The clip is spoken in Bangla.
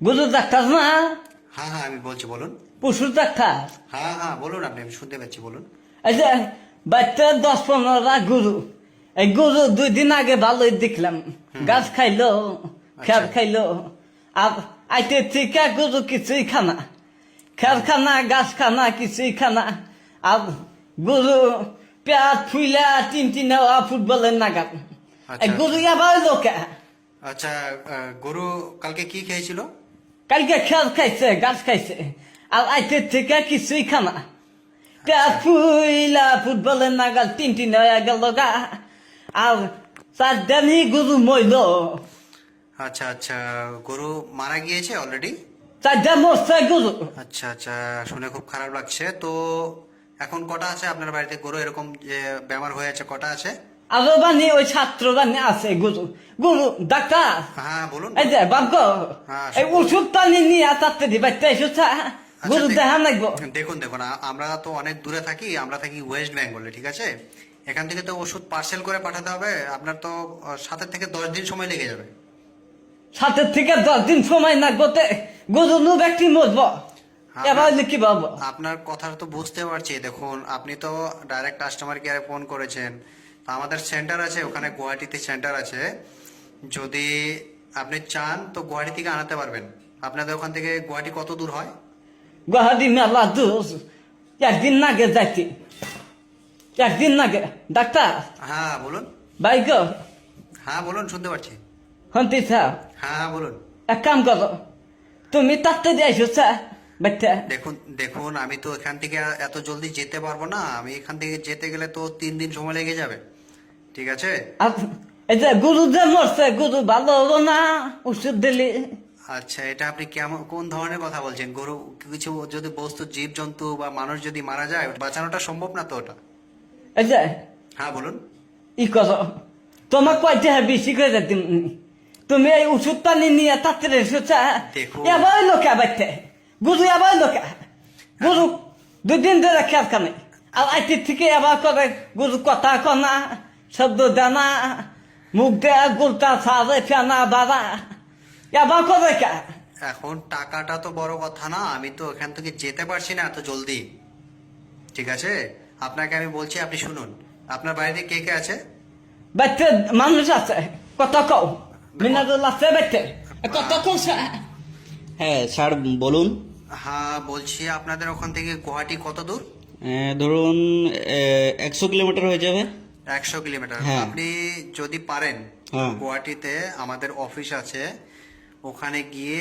গরুর ডাক্তার না? হ্যাঁ হ্যাঁ আমি বলছি, বলুন। পশুর ডাক্তার? হ্যাঁ হ্যাঁ বলুন, আপনি, আমি শুনতে পাচ্ছি, বলুন। এই যে বাচ্চা 10-15টা গরু, এই গরু 2 দিন আগে ভালোই দেখলাম, গাছ খাইলো, খের আচ্ছা। খাইলো। আর আইতে থেকে গরু কিছুই খানা, খের খানা, গাছ খানা, কিছুই খানা। আর গরু পেট ফুইলা টিন ফুটবলের নাগাদ। এই আচ্ছা গরু আবার লোকে আচ্ছা। গরু কালকে কি খেয়েছিল? কালকে খের খাইছে, গাছ খাইছে, আর আইতে থেকে কিছুই খানা। পেট ফুইলা ফুটবলের নাগাল টিন হয়ে গেল গা। আর 4 দিনই গরু মইল। আচ্ছা আচ্ছা, গরু মারা গিয়েছে অলরেডি? 4 দিন মরছে গরু। আচ্ছা আচ্ছা, শুনে খুব খারাপ লাগছে। তো এখন কটা আছে আপনার বাড়িতে গরু এরকম যে বেমার হয়ে আছে, কটা আছে? আরো বানি ওই ছাত্র বানি আছে গরু। গরু ডাক্তার, হ্যাঁ বলুন। এই যে বাবগ, হ্যাঁ, এই শুনবো। ওষুধ পানি নিয়ে তাতে দিবাইতে এসেছে। আচ্ছা, গরু দেখা লাগবো। দেখুন দেখুন, আমরা তো অনেক দূরে থাকি, আমরা থাকি ওয়েস্ট বেঙ্গলে, ঠিক আছে? এখান থেকে তো ওষুধ পার্সেল করে পাঠাতে হবে, আপনার তো 7 থেকে 10 দিন সময় লেগে যাবে। 7 থেকে 10 দিন সময় লাগবো, গরু নু ব্যক্তি মরবো, এবার কি পাবো? আপনার কথা তো বুঝতে পারছি। দেখুন, আপনি তো ডাইরেক্ট কাস্টমার কেয়ারে ফোন করেছেন, তো আমাদের সেন্টার আছে ওখানে, গুয়াহাটিতে সেন্টার আছে। যদি আপনি চান তো গুয়াহাটি থেকে আনাতে পারবেন। আপনাদের ওখান থেকে গুয়াহাটি কত দূর হয়? গুয়াহাটি মেলা দূর, 1 দিন নাগে যাইতি, 1 দিন নাগে। ডাক্তার হ্যাঁ বলুন। ভাই গো, হ্যাঁ বলুন, শুনতে পাচ্ছি। হন্তি স্যার, হ্যাঁ হ্যাঁ বলুন। এক কাম করো, তুমি তাতে যাইছো স্যার বাচ্চা। দেখুন দেখুন, আমি তো এখান থেকে এত জলদি যেতে পারবো না। আমি এখান থেকে যেতে গেলে তো 3 দিন সময় লেগে যাবে, ঠিক আছে? আর এই যে গরু যে মরছে, গরু ভালো হলো না ওষুধ দিলি? আচ্ছা, এটা আপনি কেমন, কোন ধরনের কথা বলছেন? গরু, কিছু যদি বস্তু, জীব জন্তু বা মানুষ যদি মারা যায়, বাঁচানোটা সম্ভব না তো ওটা। এই যে হ্যাঁ বলুন। ই করো, তোমার কয়টা বেশি করে দিন, তুমি এই ওষুধ পানি নিয়ে তাতে এসেছ। দেখুন। এবার লোকে বাচ্চা গরু, এবার লোকে গরু 2 দিন ধরে খেয়াল খানে। আর আইতে থেকে এবার করে গরু কথা কনা, শব্দ দানা, মুখ দেয়া গোলটা সাজে ফেনা বাবা, এবার করে কে? এখন টাকাটা তো বড় কথা না, আমি তো এখান থেকে যেতে পারছি না এত জলদি, ঠিক আছে? আপনাকে আমি বলছি, আপনি শুনুন। আপনার বাড়িতে কে কে আছে? বাচ্চা মানুষ আছে, কত কও মিনারুল আছে বাচ্চা, কত কৌছে। হ্যাঁ স্যার, বলুন। হ্যাঁ বলছি, আপনাদের ওখান থেকে গুয়াহাটি কত দূর? ধরুন 100 কিলোমিটার হয়ে যাবে। 100 কিলোমিটার। হ্যাঁ। আপনি যদি পারেন, হ্যাঁ। গুয়াহাটিতে আমাদের অফিস আছে, ওখানে গিয়ে